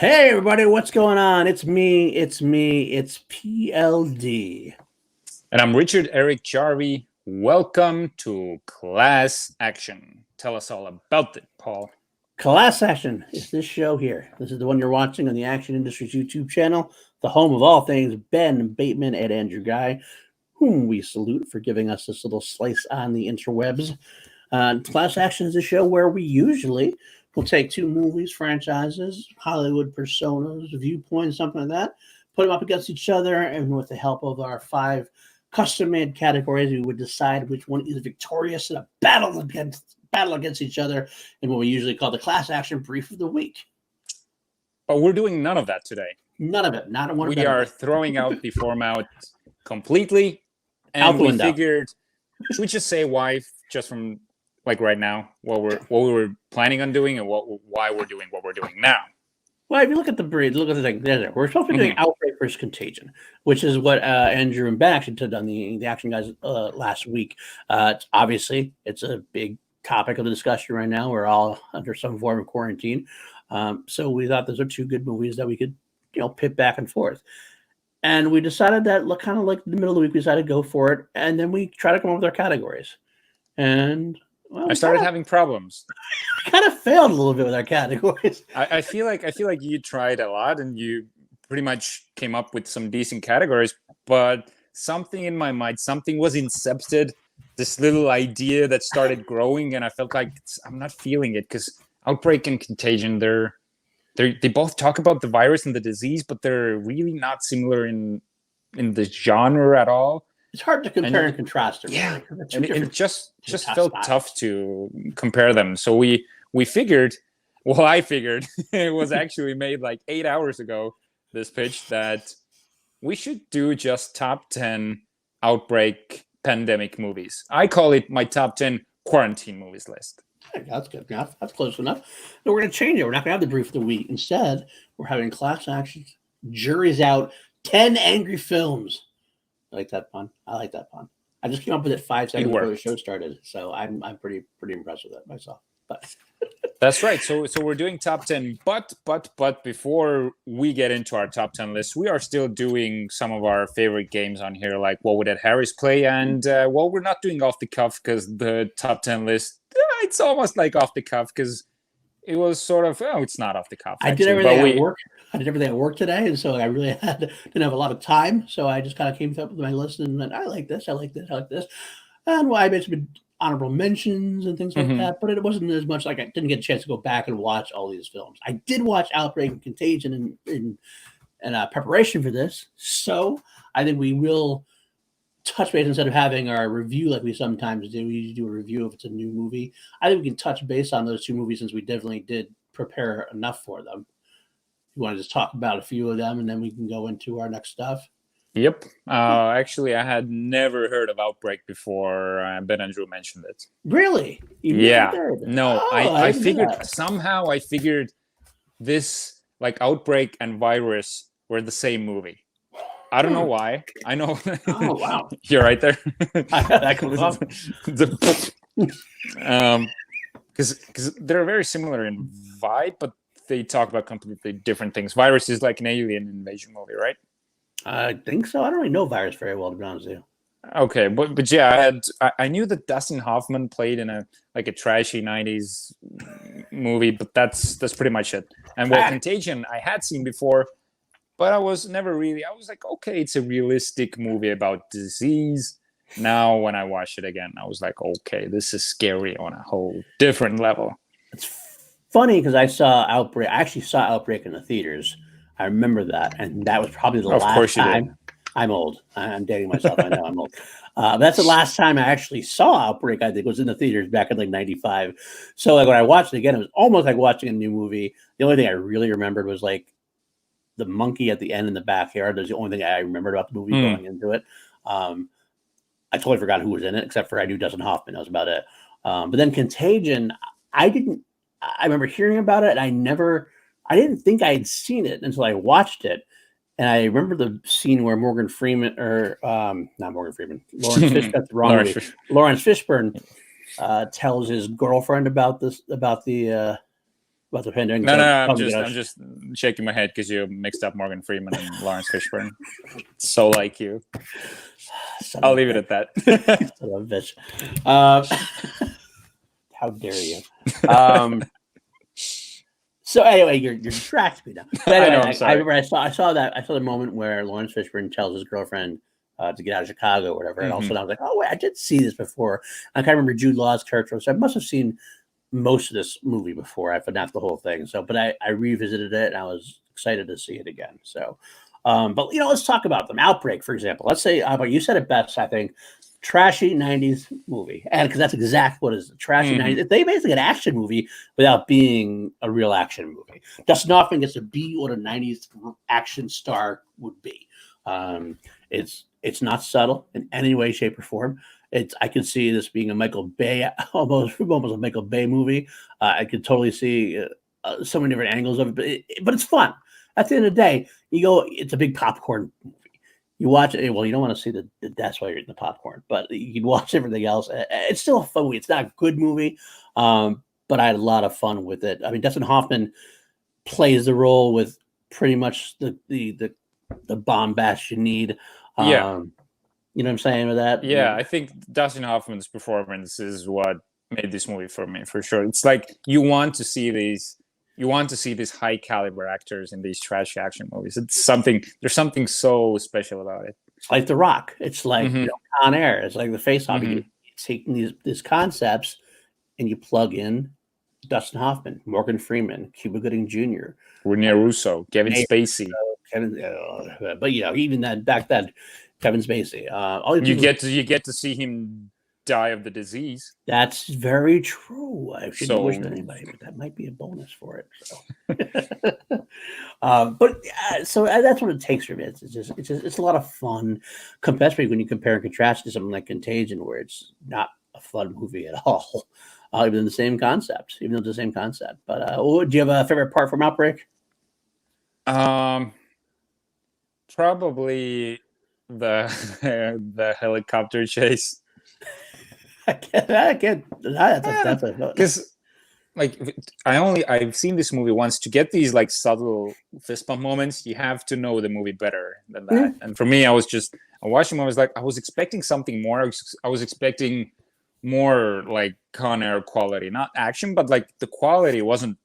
Hey everybody, what's going on? It's it's PLD. And I'm Richard Eric Jarvie. Welcome to Class Action. Tell us all about it, Paul. Class Action is this show here. This is the one you're watching on the Action Industries YouTube channel, the home of all things Ben Bateman and Andrew Guy, whom we salute for giving us this little slice on the interwebs. Class Action is a show where we usually will take two movies, franchises, Hollywood personas, viewpoints, something like that, put them up against each other, and with the help of our five custom-made categories, we would decide which one is victorious in a battle against each other in what we usually call the Class Action Brief of the Week. But we're doing none of that today. None of it. Not one. We are throwing out the format completely, and we figured, should we just say why, just from like right now, what we were planning on doing and why we're doing what we're doing now. Well, if you look at the breed, look at the thing. We're supposed to be doing Outbreak versus Contagion, which is what Andrew and Ben actually did on the Action Guys last week. Obviously, it's a big topic of the discussion right now. We're all under some form of quarantine, so we thought those are two good movies that we could, pit back and forth. And we decided that, kind of like the middle of the week, we decided to go for it, and then we try to come up with our categories. And I started having problems. I kind of failed a little bit with our categories. I feel like you tried a lot and you pretty much came up with some decent categories, but something in my mind, something was incepted, this little idea that started growing, and I felt like I'm not feeling it because Outbreak and Contagion, they both talk about the virus and the disease, but they're really not similar in the genre at all. It's hard to compare and contrast. Yeah, and it just felt tough to compare them. So we figured, well, I figured it was actually made like 8 hours ago, this pitch, that we should do just top 10 Outbreak pandemic movies. I call it my top 10 quarantine movies list. That's good enough. That's close enough. No, we're going to change it. We're not going to have the brief of the week. Instead, we're having Class Action. Jury's out. 10 angry films. I like that pun. I just came up with it 5 seconds before the show started, so I'm pretty impressed with that myself. But that's right. So we're doing top 10, but before we get into our top 10 list, we are still doing some of our favorite games on here, like What Would Ed Harris Play? And we're not doing off the cuff because the top 10 list, it's almost like off the cuff because it was sort of, it's not off the cuff. I did everything at work. I did everything at work today, and so I really didn't have a lot of time. So I just kind of came up with my list and went, I like this. And I made some honorable mentions and things like that, but it wasn't as much like I didn't get a chance to go back and watch all these films. I did watch Outbreak and Contagion in preparation for this, so I think we will touch base instead of having our review like we sometimes do. We usually do a review if it's a new movie. I think we can touch base on those two movies since we definitely did prepare enough for them. You want to just talk about a few of them and then we can go into our next stuff? Yep. Actually, I had never heard of Outbreak before Ben and Drew mentioned it. Really? Yeah. No, I figured this, like Outbreak and Virus, were the same movie. I don't know why. I know. Oh, wow. You're right there. That comes up. Because they're very similar in vibe, but they talk about completely different things. Virus is like an alien invasion movie, right? I think so. I don't really know Virus very well, to be honest with you. Okay, but yeah, I knew that Dustin Hoffman played in a trashy 90s movie, but that's pretty much it. And Contagion I had seen before, but I was never really. I was like, okay, it's a realistic movie about disease. Now, when I watched it again, I was like, okay, this is scary on a whole different level. It's funny because I saw Outbreak. I actually saw Outbreak in the theaters. I remember that, and that was probably the last time. I'm old. I'm dating myself. I know I'm old. That's the last time I actually saw Outbreak. I think was in the theaters back in like '95. So like when I watched it again, it was almost like watching a new movie. The only thing I really remembered was like the monkey at the end in the backyard. That's the only thing I remembered about the movie going into it. I totally forgot who was in it, except for I knew Dustin Hoffman. That was about it. But then Contagion, I remember hearing about it, and I didn't think I had seen it until I watched it. And I remember the scene where Lawrence Fishburne tells his girlfriend about the pandemic. No, I'm just shaking my head because you mixed up Morgan Freeman and Lawrence Fishburne. So like you. I'll leave it at that. Son of a bitch. How dare you? So anyway, you're distracting me now. But anyway, I know, I'm sorry. I remember I saw the moment where Lawrence Fishburne tells his girlfriend to get out of Chicago or whatever, and also I was like, oh wait, I did see this before. I can't remember Jude Law's character, so I must have seen most of this movie before, but not the whole thing. So, but I revisited it, and I was excited to see it again. So, but let's talk about them. Outbreak, for example. Let's say, you said it best, I think. Trashy 90s movie, and because that's exactly what it is, trashy 90s. They basically an action movie without being a real action movie. Dustin Hoffman gets to be what a 90s action star would be. It's not subtle in any way, shape, or form. I could see this being a Michael Bay, almost a Michael Bay movie. I could totally see so many different angles of it, but it's fun. At the end of the day, it's a big popcorn movie. You watch it. Well, you don't want to see the deaths while you're eating the popcorn, but you can watch everything else. It's still a fun movie. It's not a good movie, but I had a lot of fun with it. I mean, Dustin Hoffman plays the role with pretty much the bombast you need. Yeah. You know what I'm saying with that? Yeah, I think Dustin Hoffman's performance is what made this movie for me, for sure. It's like you want to see these high caliber actors in these trash action movies. There's something so special about it. It's like The Rock. It's like Con Air. It's like the Face-Off. You're taking these concepts and you plug in Dustin Hoffman, Morgan Freeman, Cuba Gooding Jr., Rene Russo, Kevin Spacey. But even that back then, Kevin Spacey. You get to see him die of the disease. That's very true. I shouldn't wish it on anybody, but that might be a bonus for it. So, so that's what it takes from it. It's a lot of fun, especially when you compare and contrast to something like Contagion, where it's not a fun movie at all. Even though it's the same concept. But do you have a favorite part from Outbreak? Probably the helicopter chase. I can't. That's because I've seen this movie once. To get these like subtle fist bump moments, you have to know the movie better than that. And for me, I watching him. I was like, I was expecting something more. I was expecting more like Con Air quality, not action, but like the quality wasn't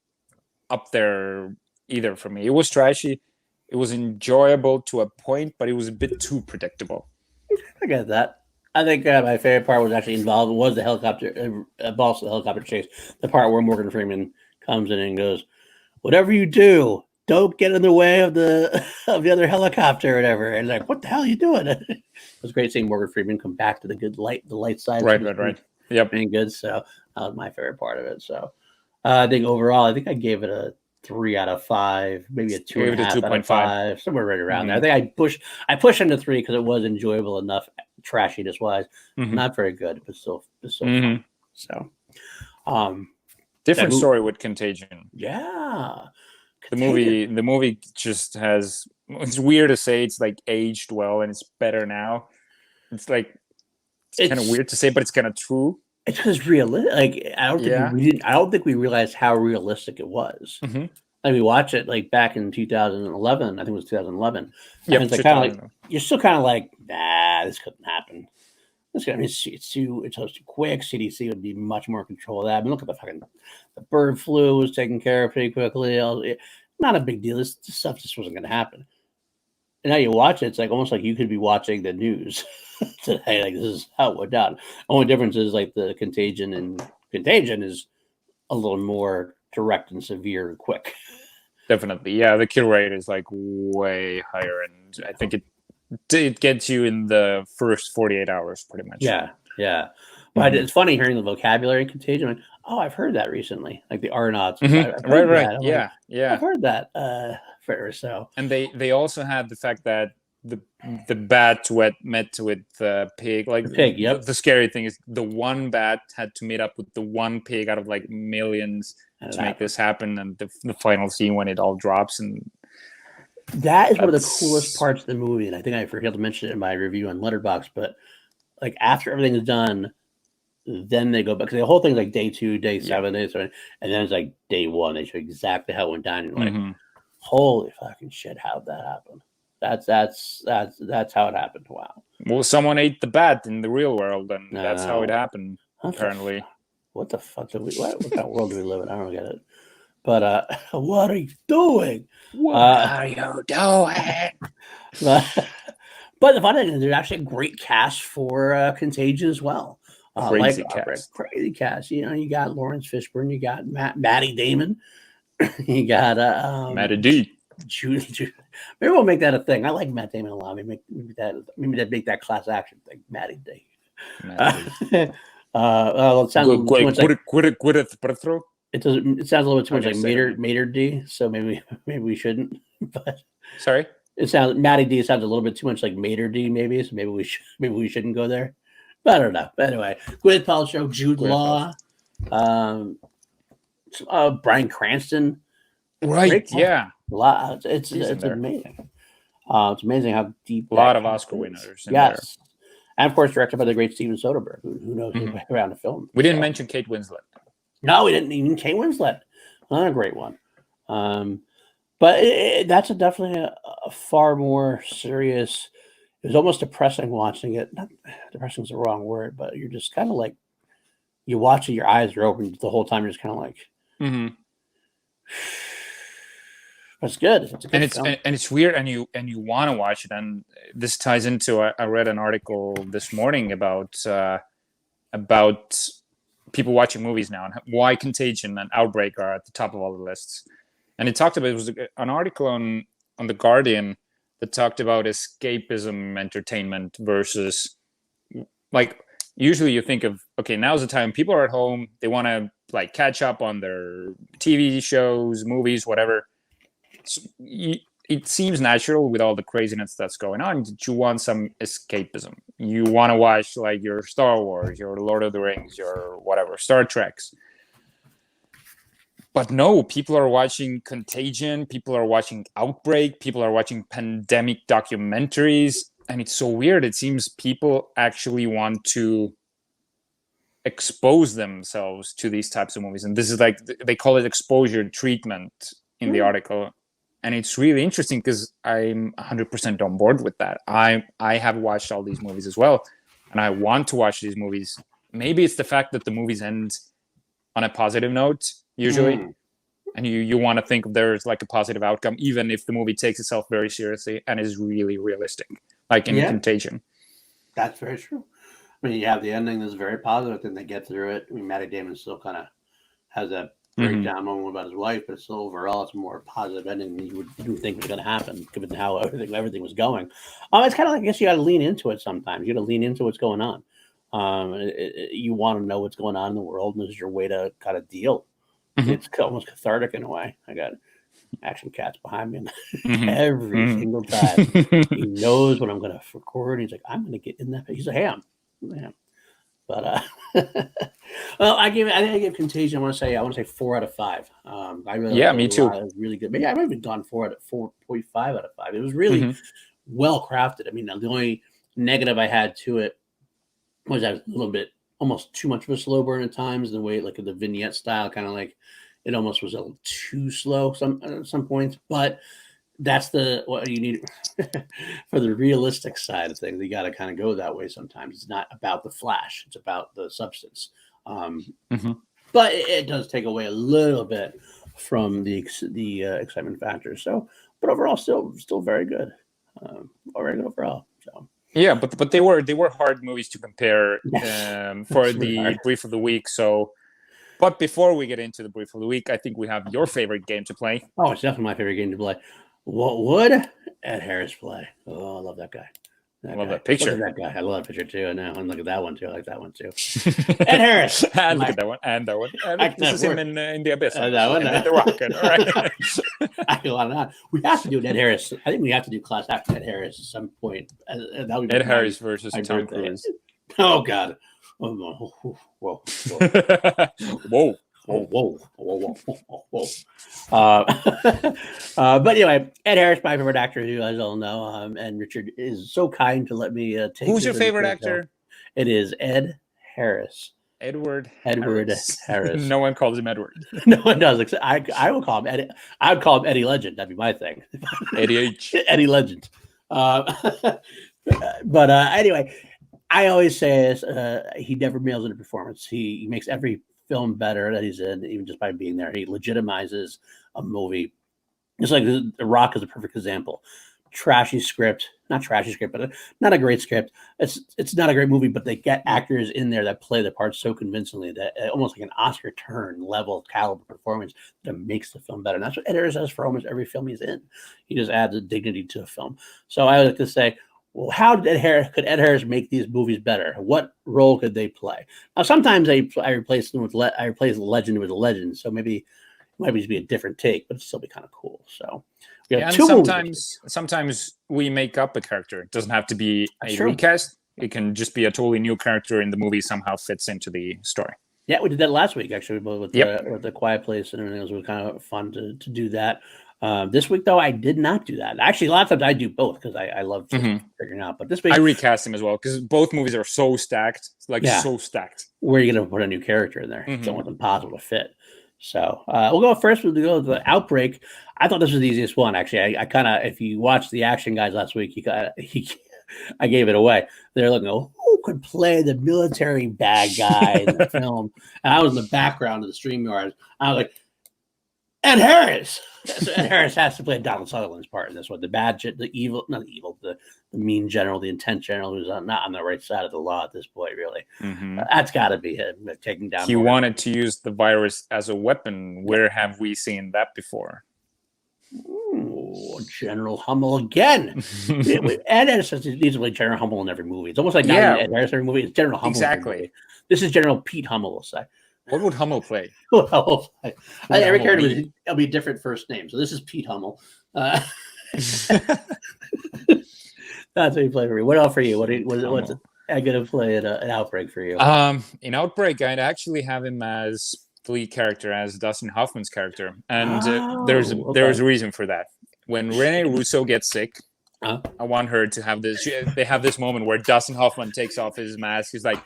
up there either for me. It was trashy. It was enjoyable to a point, but it was a bit too predictable. I get that. I think my favorite part was actually was the helicopter, also the helicopter chase. The part where Morgan Freeman comes in and goes, "Whatever you do, don't get in the way of the other helicopter or whatever." And like, what the hell are you doing? It was great seeing Morgan Freeman come back to the light side. Right. Yep, being good. So that was my favorite part of it. So I think overall, I gave it a 3 out of 5, maybe a 2.5 out of 5, somewhere right around there. I think I pushed into 3 because it was enjoyable enough, trashiness wise. Not very good, but still fun. So, different story with Contagion. Yeah, the movie just has. It's weird to say it's like aged well and it's better now. It's like it's kind of weird to say, but it's kind of true. It's because realistic. Like I don't think we realized how realistic it was. Like we watched it like back in 2011. I think it was 2011. Yeah, it's like you're still kind of like, nah, this couldn't happen. It's too quick. CDC would be much more in control of that. I mean, look at the bird flu was taken care of pretty quickly. Not a big deal. This stuff just wasn't going to happen. And now you watch it, it's like almost like you could be watching the news today. Like this is how it went down. Only difference is like the Contagion is a little more direct and severe and quick. Definitely, yeah. The kill rate is like way higher, and I think it gets you in the first 48 hours, pretty much. Yeah. But it's funny hearing the vocabulary in Contagion. Like, oh, I've heard that recently. Like the R naughts. Right. Yeah. I've heard that. So. And they also had the fact that the bat met with the pig. Like the pig. Yep. The scary thing is the one bat had to meet up with the one pig out of like millions to make this happen. And the final scene when it all drops, and that is one of the coolest parts of the movie. And I think I forgot to mention it in my review on Letterboxd, but like after everything is done, then they go back, because the whole thing's like day 2, day 7, day 7, and then it's like day 1. They show exactly how it went down. And you're like, Holy fucking shit! How'd that happen? That's how it happened. Wow. Well, someone ate the bat in the real world, and that's how it happened. Apparently. What the fuck do we? What kind of world do we live in? I don't get it. But what are you doing? What are you doing? But the funny thing is, there's actually a great cast for Contagion as well. Crazy cast. Crazy cast. You know, you got Lawrence Fishburne, you got Matty Damon, you got Matty D. Judy. Maybe we'll make that a thing. I like Matt Damon a lot. Maybe make that class action thing. Matty D. It sounds Gwyneth. It doesn't. It sounds a little bit too much like Mater D. So maybe we shouldn't. But sorry, Matty D sounds a little bit too much like Mater D. Maybe so. Maybe we shouldn't go there. But I don't know. But anyway, Gwyneth Paltrow, Jude Law, Bryan Cranston. Right. Yeah. A lot. It's amazing. It's amazing how deep. A lot of Oscar winners. Yes. And of course, directed by the great Steven Soderbergh, who knows his way around the film. We didn't mention Kate Winslet. No, we didn't even Kate Winslet. Another great one. But that's definitely a far more serious. It was almost depressing watching it. Not depressing is the wrong word, but you're just kind of like you watch it, your eyes are open the whole time. You're just kind of like, it's good. It's a good film. And it's weird, and you want to watch it. And this ties into I read an article this morning about people watching movies now and why Contagion and Outbreak are at the top of all the lists. And it talked about, it was an article on The Guardian that talked about escapism entertainment versus, like, usually you think of, okay, now's the time people are at home, they want to like catch up on their TV shows, movies, whatever. So it seems natural with all the craziness that's going on that you want some escapism. You want to watch like your Star Wars, your Lord of the Rings, your whatever, Star Treks. But no, people are watching Contagion, people are watching Outbreak, people are watching pandemic documentaries. And it's so weird. It seems people actually want to expose themselves to these types of movies. And this is like, they call it exposure treatment in the article. And it's really interesting because I'm 100% on board with that. I have watched all these movies as well. And I want to watch these movies. Maybe it's the fact that the movies end on a positive note, usually. And you want to think there's like a positive outcome, even if the movie takes itself very seriously and is really realistic, like in Contagion. That's very true. I mean, you have the ending that's very positive, then they get through it. I mean, Matty Damon still kind of has that breakdown moment about his wife, but still overall it's a more positive ending than you would think was going to happen, given how everything was going. It's kind of like, I guess you got to lean into it sometimes. You got to lean into what's going on. You want to know what's going on in the world, and this is your way to kind of deal. It's almost cathartic in a way. I got Action Cats behind me every single time. He knows when I'm going to record. He's like, I'm going to get in that. He's like, hey, I'm. But well, I think I give Contagion. I want to say 4 out of 5. I really me too. It was really good. Maybe I might have even gone 4.5 out of 5. It was really well crafted. I mean, the only negative I had to it was that it was a little bit almost too much of a slow burn at times. The way like the vignette style, kind of like it almost was a little too slow at some points. But that's what you need for the realistic side of things. You got to kind of go that way sometimes. It's not about the flash; it's about the substance. But it does take away a little bit from the excitement factor. So, but overall, still very good. Very good overall. So. Yeah, but they were hard movies to compare for the brief of the week. So, but before we get into the brief of the week, I think we have your favorite game to play. Oh, it's definitely my favorite game to play. What would Ed Harris play? Oh, I love that guy. I love that picture. That guy. I love that picture too. And look at that one too. I like that one too. Ed Harris. And look at that one. And that one. And this is him in the Abyss. That one. The Rocket. All right. I feel on. We have to do an Ed Harris. I think we have to do class action Ed Harris at some point. That would be Ed Harris versus Tom Cruise. Oh God. Oh, whoa. Whoa. But anyway, Ed Harris, my favorite actor, as you guys all know, and Richard is so kind to let me take. Who's your favorite actor? It is Ed Harris. Edward Harris. No one calls him Edward. No one does. I would call him Eddie. I would call him Eddie Legend. That'd be my thing. Eddie H. Eddie Legend. But anyway, I always say this: he never mails in a performance. He makes every film better that he's in, even just by being there. He legitimizes a movie. It's like The Rock is a perfect example. Trashy script, not trashy script, but not a great script. It's not a great movie, but they get actors in there that play the part so convincingly that almost like an Oscar turn level caliber performance that makes the film better. And that's what Ed Harris does for almost every film he's in. He just adds a dignity to a film. So I like to say, well, how could Ed Harris make these movies better? What role could they play? Now, sometimes I replace them with I replace legend with a legend. So maybe it might just be a different take, but it'd still be kind of cool. So. Yeah, and sometimes we make up a character. It doesn't have to be a recast. It can just be a totally new character in the movie somehow fits into the story. Yeah, we did that last week actually with the Quiet Place and everything. It was kind of fun to do that. This week though, I did not do that. Actually, a lot of times I do both because I love figuring out. But this week I recast him as well because both movies are so stacked, so stacked. Where are you going to put a new character in there? It's almost impossible to fit. So we'll go first. We'll go to the Outbreak. I thought this was the easiest one, actually. I kind of, if you watched the Action Guys last week, I gave it away. They're looking, who could play the military bad guy in the film? And I was in the background of the StreamYard. I was like, Ed Harris. So Ed Harris has to play Donald Sutherland's part in this one. The mean general, the intense general who's not on the right side of the law at this point, really. That's got to be him taking down. He wanted to use the virus as a weapon. Where have we seen that before? Ooh, General Hummel again. Ed Harris needs to play General Hummel in every movie. It's almost like not Ed Harris every movie. It's General Hummel. Exactly. This is General Pete Hummel, we'll say. What would Hummel play? Every character will be a different first name. So this is Pete Hummel. That's what you play for me. What else for you? What's I going to play an Outbreak for you? In Outbreak, I'd actually have him as the lead character, as Dustin Hoffman's character, and there's a reason for that. When Rene Russo gets sick, I want her to have this. They have this moment where Dustin Hoffman takes off his mask. He's like,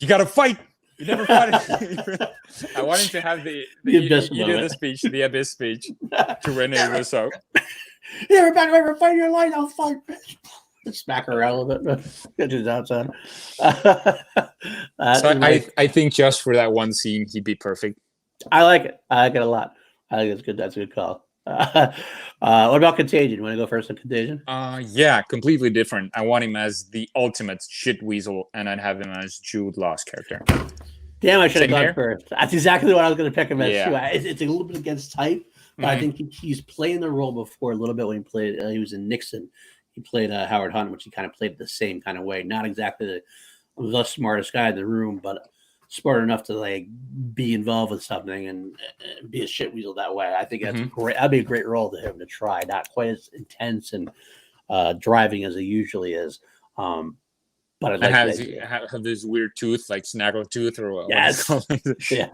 "You got to fight." You never fought it. I want him to have the abyss speech to Rene Russo. You ever back ever fight your life? I'll fight. Smack her around a little bit. Get to the outside. I think just for that one scene, he'd be perfect. I like it. I like it a lot. I think it's good. That's a good call. What about Contagion? Want to go first on Contagion? Yeah, completely different. I want him as the ultimate shit weasel, and I'd have him as Jude Law's character. Damn, I should have gone first. That's exactly what I was going to pick him as too. It's a little bit against type, but I think he's playing the role before a little bit when he played. He was in Nixon. He played Howard Hunt, which he kind of played the same kind of way. Not exactly the smartest guy in the room, but smart enough to like be involved with something and be a shit weasel that way. I think that's great. That'd be a great role to him to try. Not quite as intense and driving as he usually is. But I have this weird tooth, like snaggle tooth, or what? Yes. Yeah.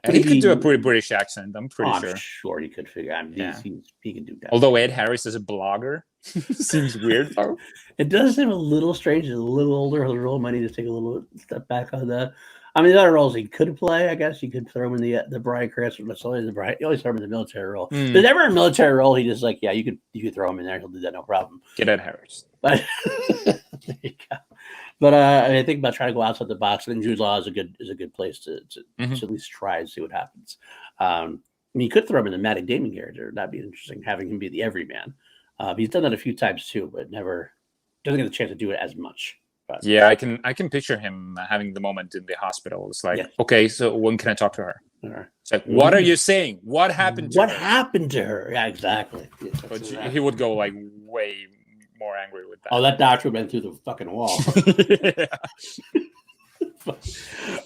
And he could do a pretty British accent. I'm pretty sure. I'm sure he could figure out. He can do that. Although Ed Harris is a blogger, seems weird. It does seem a little strange. He's a little older. The role might need to take a little step back on that. I mean, the other roles he could play, I guess. You could throw him in the Bryan Cranston. You always throw him in the military role. There's never a military role. He just like, you could throw him in there. He'll do that, no problem. Get Ed Harris. But there you go. But I think about trying to go outside the box. I think Jude Law is a good place to at least try and see what happens. I mean, you could throw him in the Matt Damon character. That'd be interesting, having him be the everyman. He's done that a few times too, but never doesn't get the chance to do it as much. But, yeah, I can picture him having the moment in the hospital. It's like, okay, so when can I talk to her? It's like, what are you saying? What happened to her? What happened to her? Yeah, exactly. Yeah, but he would go like way more angry with that. Oh, that doctor went through the fucking wall.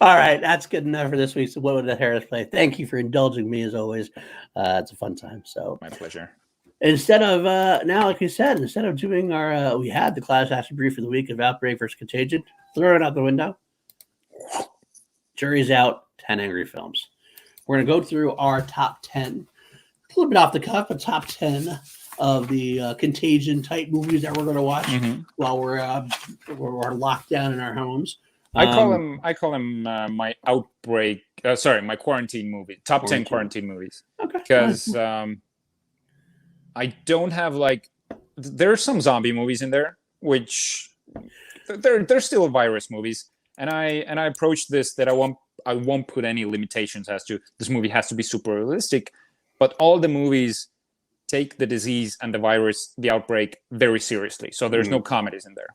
All right, that's good enough for this week. So what would Ed Harris play? Thank you for indulging me as always. It's a fun time. So my pleasure. Instead of now, like you said, instead of doing our we had the class action brief for the week of Outbreak versus Contagion, throw it out the window. Jury's out. 10 angry films. We're gonna go through our top 10, a little bit off the cuff, but top 10 of the Contagion type movies that we're going to watch while we're locked down in our homes. I call him my Outbreak. Sorry, my quarantine movie. Top 10 quarantine movies. Okay. Because I don't have like. There are some zombie movies in there, which they're still virus movies, and I approach this that I won't put any limitations as to this movie has to be super realistic, but all the movies take the disease and the virus, the outbreak, very seriously. So there's no comedies in there.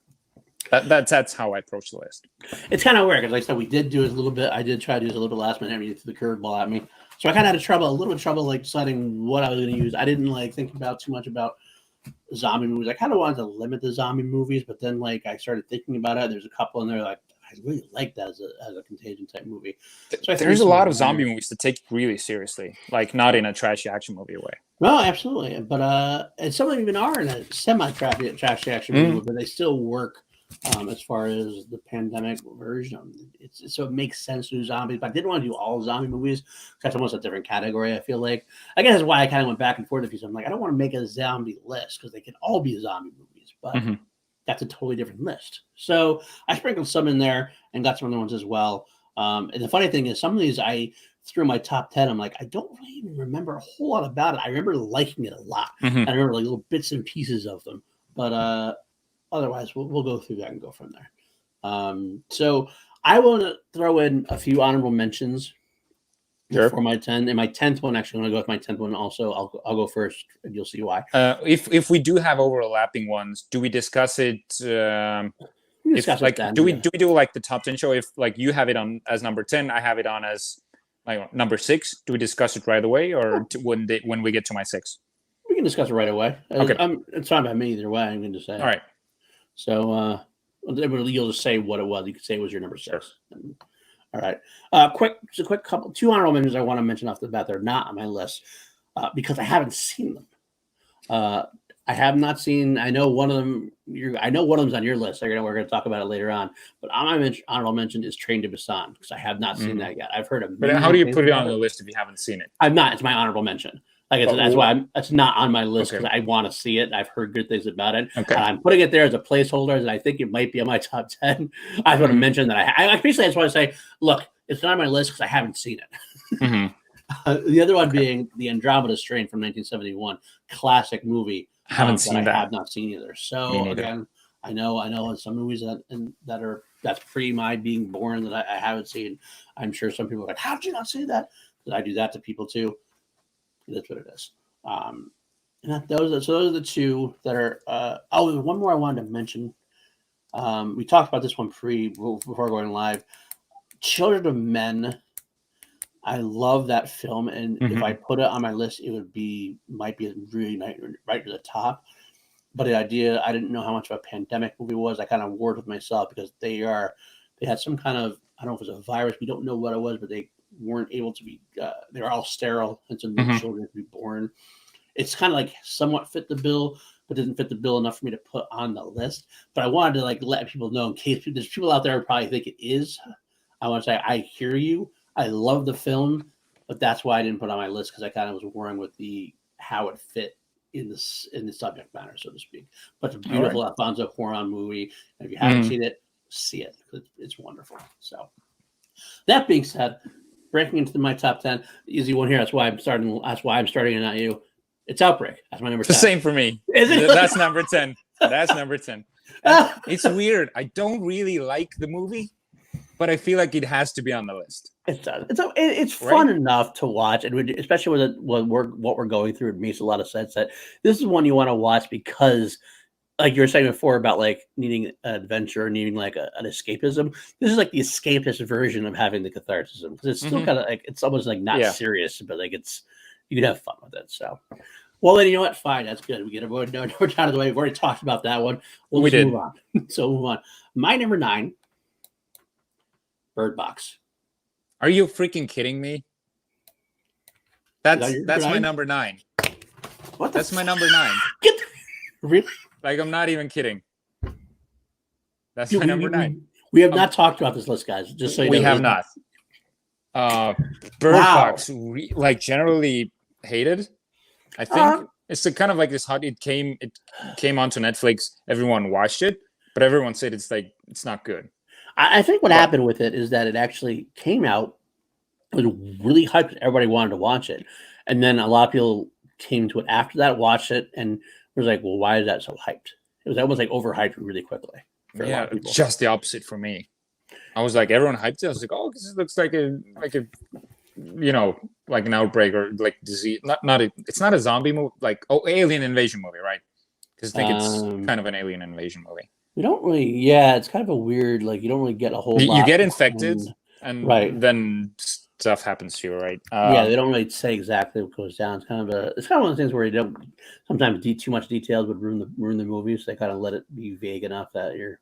That's how I approach the list. It's kind of weird because, like I said, we did do it a little bit. I did try to do it a little bit last minute. I mean, threw the curveball at me, so I kind of had a little bit of trouble, like deciding what I was going to use. I didn't like think about too much about zombie movies. I kind of wanted to limit the zombie movies, but then like I started thinking about it. There's a couple in there like I really like that as a Contagion type movie. So there's a lot of zombie movies that take really seriously, like not in a trashy action movie way. No, absolutely, but and some of them even are in a semi-trashy action movie, but they still work. As far as the pandemic version, so it makes sense to do zombies. But I didn't want to do all zombie movies. That's almost a different category. I feel like I guess that's why I kind of went back and forth with you. I'm like, I don't want to make a zombie list because they can all be zombie movies, but that's a totally different list. So I sprinkled some in there and got some other ones as well. And the funny thing is, some of these I threw my top 10. I'm like, I don't really even remember a whole lot about it. I remember liking it a lot. I remember like little bits and pieces of them, but otherwise, we'll go through that and go from there. So I want to throw in a few honorable mentions for my 10. And my 10th one, actually, I'm going to go with my 10th one also. I'll go first, and you'll see why. If we do have overlapping ones, do we discuss it? Do we do like the top 10 show? If like you have it on as number 10, I have it on as like number 6. Do we discuss it right away, or when we get to my 6? We can discuss it right away. Okay, it's fine by me either way. I'm going to say. All right. So you'll just say what it was. You could say it was your number 6. Sure. All right. Quick couple, 2 honorable mentions I want to mention off the bat. They're not on my list because I haven't seen them. I have not seen. I know one of them. I know one of them's on your list. We're going to talk about it later on. But on my honorable mention is Train to Busan because I have not seen that yet. I've heard of. But how do you put it on the list if you haven't seen it? I'm not. It's my honorable mention. That's why it's not on my list because I want to see it. I've heard good things about it. Okay. And I'm putting it there as a placeholder, and I think it might be on my top 10. I just want to mention that basically I just want to say, look, it's not on my list because I haven't seen it. The other one being the Andromeda Strain from 1971, classic movie. I haven't seen that. I have not seen either. So again, I know some movies that's pre my being born that I haven't seen. I'm sure some people are like, how did you not see that? Because I do that to people too. That's what it is. And those are the 2 that are. There's one more I wanted to mention. We talked about this one before going live. Children of Men. I love that film, and if I put it on my list, it might be really right to the top. But the idea, I didn't know how much of a pandemic movie it was. I kind of warred with myself because they had some kind of, I don't know if it was a virus. We don't know what it was, but they weren't able to be. They were all sterile, and some new children to be born. It's kind of like somewhat fit the bill, but didn't fit the bill enough for me to put on the list. But I wanted to like let people know in case there's people out there who probably think it is. I want to say I hear you. I love the film, but that's why I didn't put it on my list because I kind of was worrying with how it fit in the subject matter, so to speak. But it's a beautiful Alfonso Cuarón movie. And if you haven't seen it, see it. It's wonderful. So that being said, breaking into my top 10, easy one here. That's why I'm starting and not you. It's Outbreak. That's my number 10. The same for me. Is it? That's number 10. That's number 10. It's weird. I don't really like the movie, but I feel like it has to be on the list. It's fun enough to watch, and especially with what we're going through, it makes a lot of sense that this is one you want to watch because, like you were saying before about like needing an adventure, needing like an escapism. This is like the escapist version of having the catharsis because it's still kind of like it's almost like not serious, but like you can have fun with it. So, well, then you know what? Fine, that's good. We get everyone out of the way. We've already talked about that one. We did. Move on. So move on. My number 9, Bird Box. Are you freaking kidding me? That's my number 9. What? That's my number 9. Really? Like I'm not even kidding. That's my number 9. We have not talked about this list, guys. Just so you know. We have not. Bird Box, like generally hated. I think it's kind of like this hot. It came onto Netflix. Everyone watched it, but everyone said it's not good. I think what happened with it is that it actually came out. It was really hyped. Everybody wanted to watch it, and then a lot of people came to it after that, watched it, and was like, "Well, why is that so hyped?" It was almost like overhyped really quickly for a lot of people. Just the opposite for me. I was like, everyone hyped it. I was like, oh, this looks like a like an outbreak or like disease. It's not a zombie movie, like alien invasion movie, right? Because I think it's kind of an alien invasion movie. We don't really, yeah, it's kind of a weird, like you don't really get a whole lot. You get infected, and then stuff happens to you, right? Yeah, they don't really say exactly what goes down. It's kind of one of those things where you don't sometimes too much details would ruin the movie, so they kind of let it be vague enough that you're.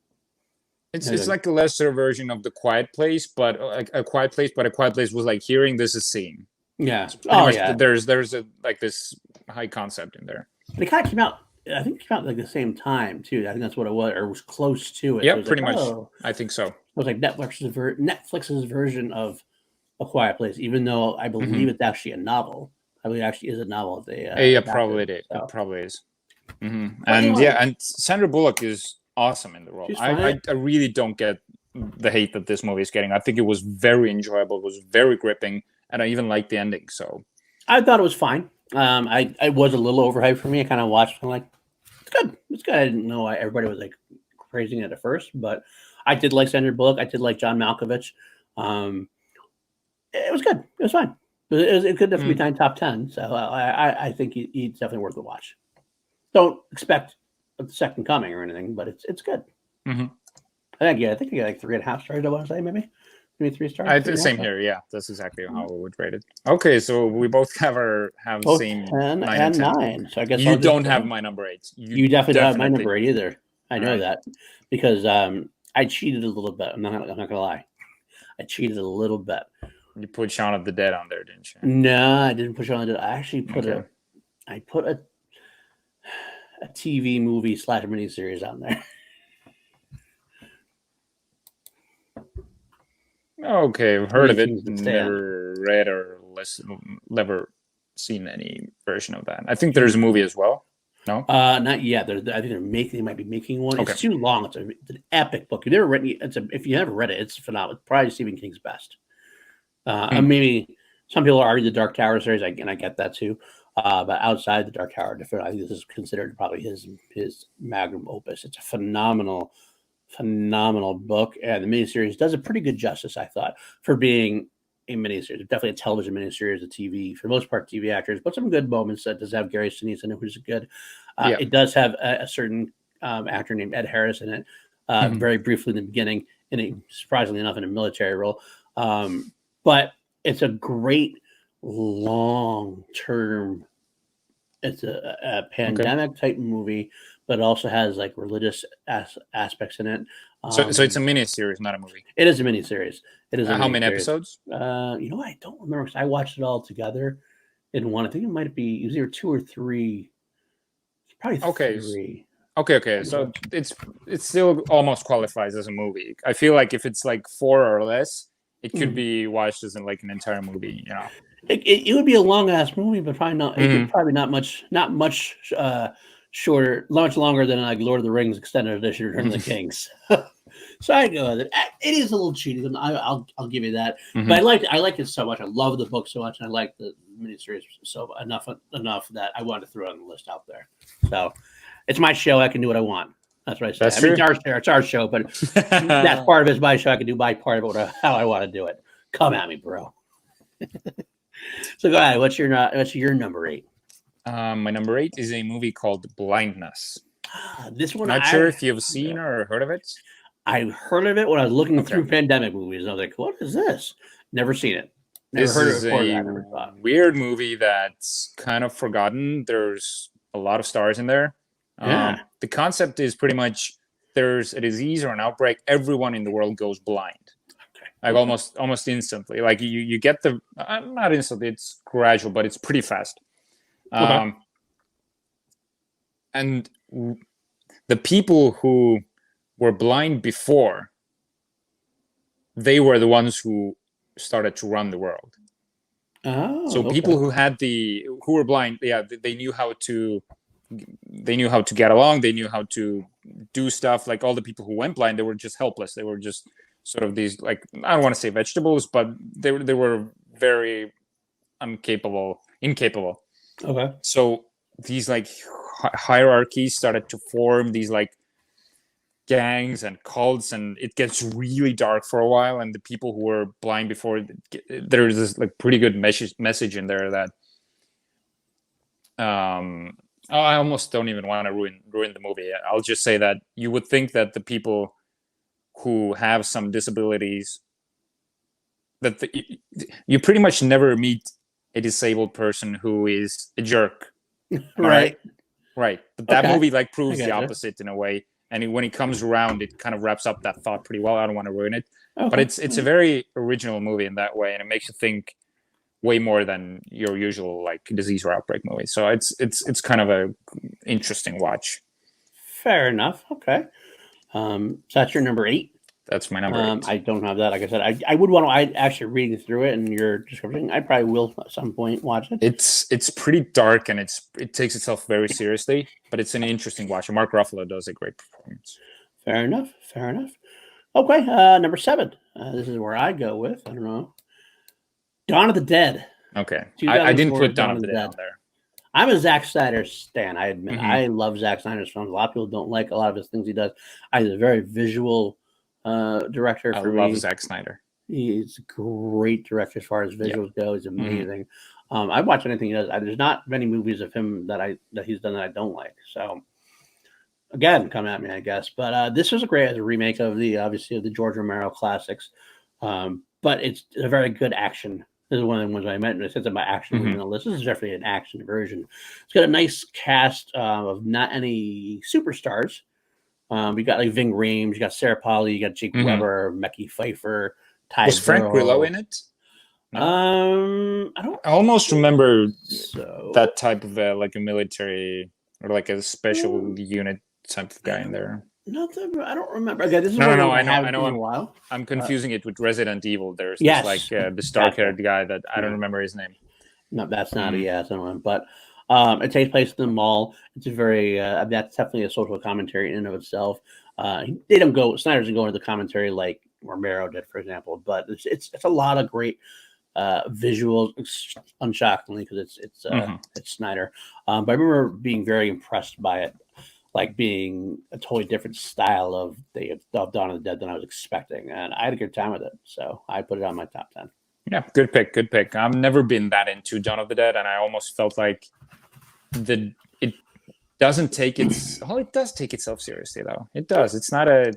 It's like a lesser version of The Quiet Place, but like a Quiet Place, but a Quiet Place was like hearing this is seeing. Yeah. Yeah. There's a like this high concept in there. But it kind of came out. I think it came out like the same time too. I think that's what it was, or was close to it. Yeah, so pretty much. I think so. It was like Netflix's version of A Quiet Place, even though I believe it's actually a novel. I believe it actually is a novel. Probably it is. So. It probably is. Mm-hmm. And and Sandra Bullock is awesome in the role. I really don't get the hate that this movie is getting. I think it was very enjoyable. It was very gripping, and I even liked the ending. So I thought it was fine. I was a little overhyped for me. I kind of watched. I'm like, it's good. It's good. I didn't know why everybody was like praising it at first, but I did like Sandra Bullock. I did like John Malkovich. It was good. It was fine. It could definitely be top 10. So I think it's definitely worth a watch. Don't expect a second coming or anything, but it's good. Mm-hmm. I think I get like 3.5 stars. I want to say maybe 3 stars. Same here. Yeah, that's exactly how we would rate it. Okay, so we both have both seen 10 and 9. So I guess you don't have my number 8. You definitely don't have my number 8 either. I know that because I cheated a little bit. I'm not gonna lie. I cheated a little bit. You put Shaun of the Dead on there, didn't you? No, I didn't put Shaun of the Dead. I actually put a TV movie / miniseries on there. Okay, I've heard of it. Never read or never seen any version of that. I think there's a movie as well. No, not yet. I think they might be making one. Okay. It's too long. It's an epic book. You've never read it. If you never read it, it's phenomenal. It's probably Stephen King's best. And maybe some people argue the Dark Tower series, and I get that too. But outside the Dark Tower, I think this is considered probably his magnum opus. It's a phenomenal book, and the miniseries does a pretty good justice, I thought, for being a miniseries. Definitely a television miniseries, a TV, for the most part, TV actors, but some good moments. That does have Gary Sinise in it, which is good. It does have a certain actor named Ed Harris in it, very briefly in the beginning, surprisingly enough, in a military role. But it's a great long-term. It's a pandemic type movie, but it also has like religious aspects in it. So it's a miniseries, not a movie. It is a miniseries. It is. How many episodes? I don't remember because I watched it all together in one. I think it might be either 2 or 3. Probably 3. Okay. So it still almost qualifies as a movie. I feel like if it's like 4 or less, it could be watched as like an entire movie. You know, it would be a long ass movie, but probably not. Probably not much shorter, much longer than like Lord of the Rings extended edition, Return of the Kings. So I go with it. It is a little cheating. I'll give you that. But I like it so much. I love the book so much, and I like the miniseries so enough that I wanted to throw it on the list out there. So it's my show. I can do what I want. That's what I say. That's true. It's our show, but that's part of it is my show. I can do my part of it how I want to do it. Come at me, bro. So go ahead. What's your number 8? My number 8 is a movie called Blindness. This one, not sure if you've seen or heard of it. I heard of it when I was looking through pandemic movies, and I was like, "What is this?" Never seen it. Never heard of it before. Never thought. Weird movie that's kind of forgotten. There's a lot of stars in there. Yeah. The concept is pretty much there's a disease or an outbreak. Everyone in the world goes blind. Like almost instantly. Like you get the not instantly. It's gradual, but it's pretty fast. And the people who were blind before, they were the ones who started to run the world. People who were blind, they knew how to get along. They knew how to do stuff. Like all the people who went blind, they were just helpless. They were just sort of these, like, I don't want to say vegetables, but they were very incapable. Okay. So these like hierarchies started to form, these like gangs and cults, and it gets really dark for a while. And the people who were blind before, there's this like pretty good message in there that I almost don't even want to ruin the movie. I'll just say that you would think that the people who have some disabilities, that you pretty much never meet a disabled person who is a jerk. Right. Right. But that movie like proves the gotcha. opposite in a way. And when it comes around, it kind of wraps up that thought pretty well. I don't want to ruin it. But it's a very original movie in that way, and it makes you think way more than your usual like disease or outbreak movie. So it's kind of a interesting watch. Fair enough. Okay. So that's your number 8. That's my number 8. I don't have that. Like I said, I would want to. I actually reading through it and your description, I probably will at some point watch it. It's pretty dark, and it takes itself very seriously, but it's an interesting watch. And Mark Ruffalo does a great performance. Fair enough. Okay, number 7. This is where I go with. I don't know. Dawn of the Dead. Okay, I didn't put Dawn of the Dead on there. I'm a Zack Snyder stan. I admit, I love Zack Snyder's films. A lot of people don't like a lot of his things he does. He's a very visual director. I love Zack Snyder. He's a great director as far as visuals go. He's amazing. I watch anything he does. There's not many movies of him that he's done that I don't like. So again, come at me, I guess. But this was a remake of the George Romero classics. But it's a very good action. This is one of the ones I meant. It says my action movie on the list. This is definitely an action version. It's got a nice cast of not any superstars. We got like Ving Rhames, you got Sarah Polley, you got Jake Weber, Mekhi Phifer, Ty. Was Frank Grillo in it? No. I almost remember that type of like a military or like a special unit type of guy in there. I don't remember. Okay, this is no. I know. I'm confusing it with Resident Evil. There's this, like the dark-haired guy that I don't remember his name. No, that's not a yes. I don't know. But it takes place in the mall. It's a very that's definitely a social commentary in and of itself. Snyder doesn't go into the commentary like Romero did, for example. But it's a lot of great visuals, unshockingly, because it's Snyder. But I remember being very impressed by it. Like being a totally different style of Dawn of the Dead than I was expecting. And I had a good time with it. So I put it on my top 10. Yeah, good pick. I've never been that into Dawn of the Dead, and I almost felt like it doesn't take it does take itself seriously though. It does. It's not a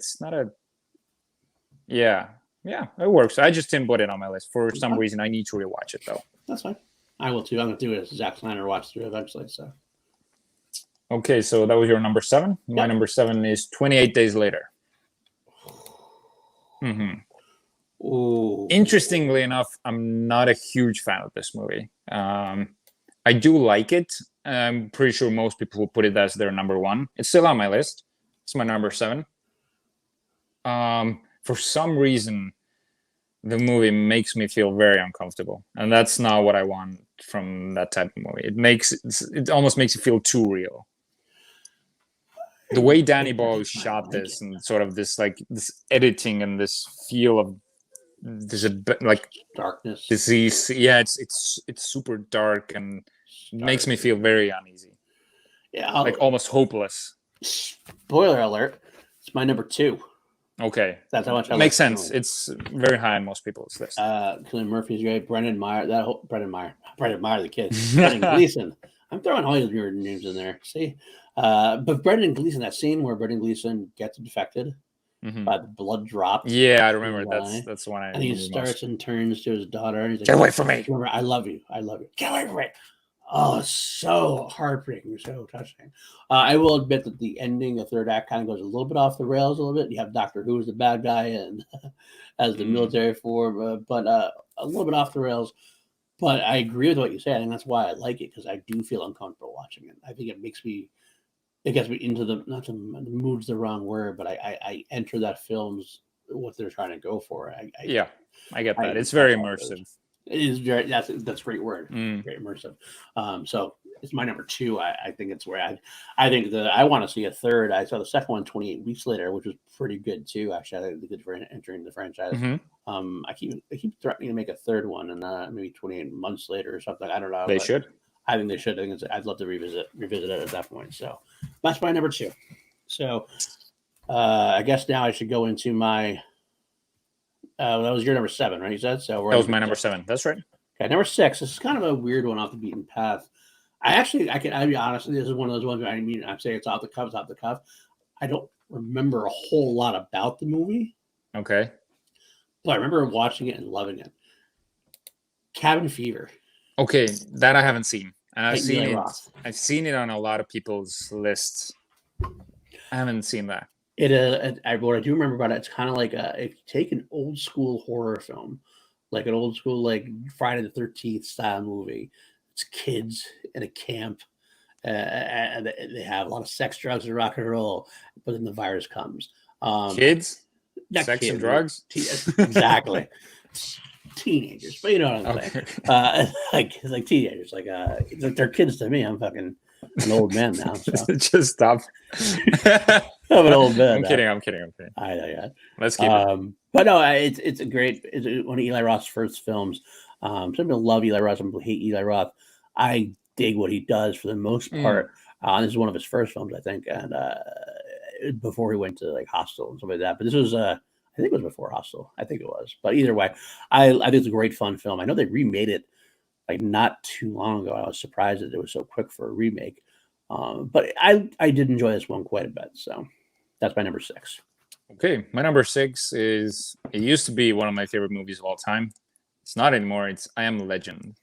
yeah, it works. I just didn't put it on my list. For some reason I need to rewatch it though. That's fine. I will too. I'm gonna do it as Zack Snyder watch through eventually. So okay, so that was your number 7. My number 7 is 28 Days Later. Ooh. Interestingly enough, I'm not a huge fan of this movie. I do like it. I'm pretty sure most people will put it as their number 1. It's still on my list. It's my number 7. For some reason, the movie makes me feel very uncomfortable, and that's not what I want from that type of movie. It almost makes you feel too real. The way Danny Boyle shot this, and sort of this editing and this feel of there's a like darkness, disease. Yeah, it's super dark and makes me feel very uneasy. Yeah, like almost hopeless. Spoiler alert! It's my number 2. Okay, that's how much I makes sense. It's very high on most people's list. Cillian Murphy's great. Brendan Meyer, Brendan Meyer, the kid. Brendan Gleeson. I'm throwing all these weird names in there. See, but Brendan Gleeson, that scene where Brendan Gleeson gets infected by the blood drops. Yeah, I remember. That's the one I. And he starts and turns to his daughter, and he's like, "Get away from me! Remember, I love you. Get away from me!" Oh, it's so heartbreaking, so touching. I will admit that the ending, the third act, kind of goes a little bit off the rails a little bit. You have Doctor Who as the bad guy and as the military form, but a little bit off the rails. But I agree with what you say. I think that's why I like it, because I do feel uncomfortable watching it. I think it gets me into the mood's the wrong word, but I enter that film's what they're trying to go for. I get that. It's very immersive. It is very that's a great word. Very immersive. So it's my number 2. I think it's where I think that I want to see a third. I saw the second one 28 weeks later, which was pretty good too. Actually, I think good for entering the franchise. I keep threatening to make a third one, and maybe 28 months later or something. I don't know. They should. I think they should. I'd love to revisit it at that point. So that's my number 2. So I guess now I should go into my. That was your number 7, right? You said so. That was my number 7. That's right. Okay, number 6. This is kind of a weird one off the beaten path. I'll be honest. This is one of those ones where I'm saying it's off the cuff. I don't remember a whole lot about the movie. Okay. But I remember watching it and loving it. Cabin Fever. Okay, that I haven't seen. And I've seen it. I've seen it on a lot of people's lists. I haven't seen that. What I do remember about it, it's kind of like if you take an old school horror film, like an old school like Friday the 13th style movie. It's kids in a camp, and they have a lot of sex, drugs, and rock and roll. But then the virus comes. Kids, sex, and drugs. Exactly. Teenagers, but you know what I'm saying. Like teenagers, like they're kids to me. I'm fucking an old man now. So. Just stop. I'm an old man. I'm kidding. I know, yeah. Let's keep it. But no, it's one of Eli Roth's first films. Some people love Eli Roth, some people hate Eli Roth. I dig what he does for the most part. This is one of his first films, I think, and before he went to like Hostel and stuff like that. But this was I think it was before Hostel. I think it was. But either way, I think it's a great fun film. I know they remade it like not too long ago. I was surprised that it was so quick for a remake. But I did enjoy this one quite a bit. So that's my number 6. Okay, my number 6 is, it used to be one of my favorite movies of all time. It's not anymore. It's I Am Legend.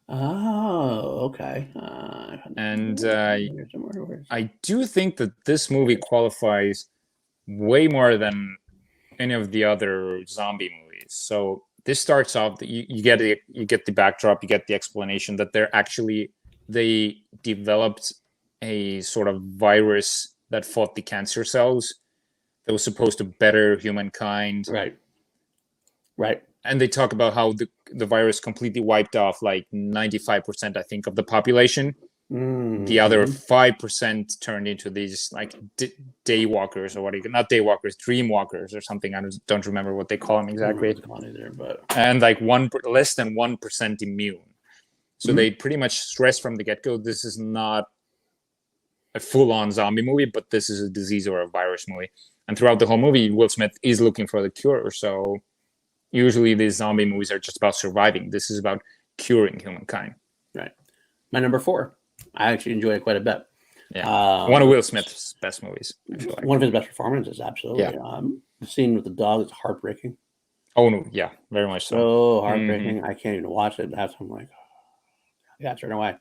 Oh, okay. And I do think that this movie qualifies way more than any of the other zombie movies. So this starts off, you get the backdrop, you get the explanation that they developed a sort of virus that fought the cancer cells that was supposed to better humankind. Right. And they talk about how the virus completely wiped off like 95%, I think, of the population. The other 5% turned into these like daywalkers, or not daywalkers, dreamwalkers or something. I don't remember what they call them exactly. And like less than 1% immune. So they pretty much stress from the get-go, this is not a full-on zombie movie, but this is a disease or a virus movie. And throughout the whole movie, Will Smith is looking for the cure. So usually these zombie movies are just about surviving. This is about curing humankind. Right. My number 4. I actually enjoy it quite a bit. Yeah. One of Will Smith's best movies, I feel like. One of his best performances, absolutely. Yeah. The scene with the dog is heartbreaking. Oh, no. Yeah, very much so. So heartbreaking. I can't even watch it. I'm like, I got to turn away.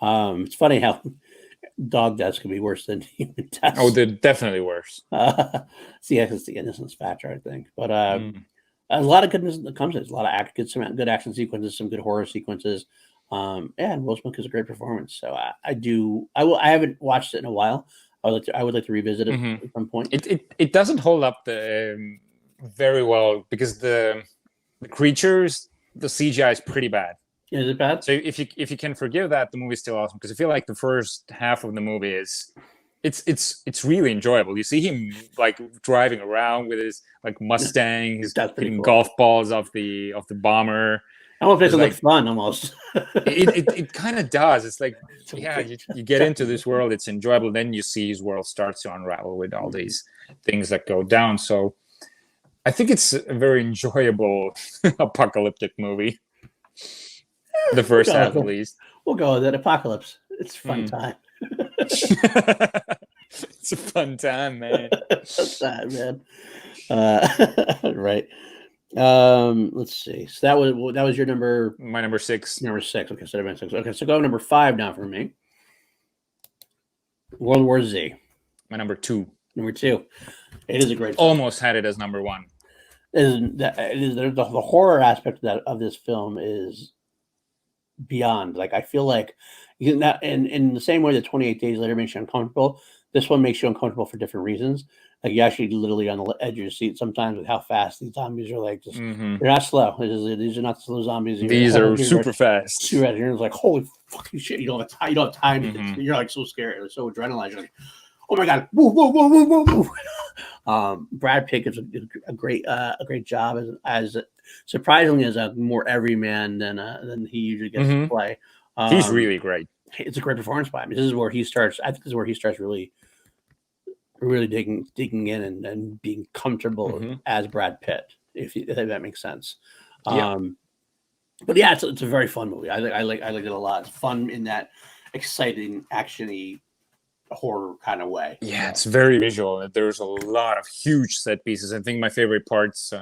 It's funny how dog deaths can be worse than human deaths. Oh, they're definitely worse. See, it's the innocence factor, I think. But a lot of goodness that comes in. There's a lot of good action sequences, some good horror sequences. And Will Smith is a great performance. So I haven't watched it in a while. I would like to revisit it at some point. It doesn't hold up very well because the creatures, the CGI is pretty bad. Is it bad? So if you can forgive that, the movie's still awesome, because I feel like the first half of the movie it's really enjoyable. You see him like driving around with his like Mustang, he's hitting golf balls off the bomber. I don't know if it looks fun almost. it kind of does. It's like, you get into this world, it's enjoyable. Then you see his world starts to unravel with all these things that go down. So I think it's a very enjoyable apocalyptic movie. The first half, at least. We'll go with it. Apocalypse. It's a fun time. It's a fun time, man. It's fun time, man. Right. Let's see. So that was your number. My number 6. Number 6. Okay, so number 6. Okay, so go number 5 now for me. World War Z. My number 2. Number 2. It is a great film. Almost had it as number 1. The horror aspect of this film is beyond. Like, I feel like And in the same way that 28 Days Later makes you uncomfortable, this one makes you uncomfortable for different reasons. Like you're actually literally on the edge of your seat sometimes with how fast these zombies are. Like just they're not slow. These are not slow zombies. These are super fast. Super fast. You're like, holy fucking shit! You don't have time. You don't have time. You're like so scared. You're so adrenaline. You're like, oh my god! Woo, woo, woo, woo, woo, woo. Brad Pitt gives a great job as surprisingly as a more everyman than he usually gets to play. He's really great. It's a great performance by him. This is where he starts. I think this is where he starts really digging in and being comfortable as Brad Pitt, if that makes sense. But yeah, it's a very fun movie. I like it a lot. It's fun in that exciting, actiony horror kind of way. Yeah, it's very visual. There's a lot of huge set pieces. I think my favorite parts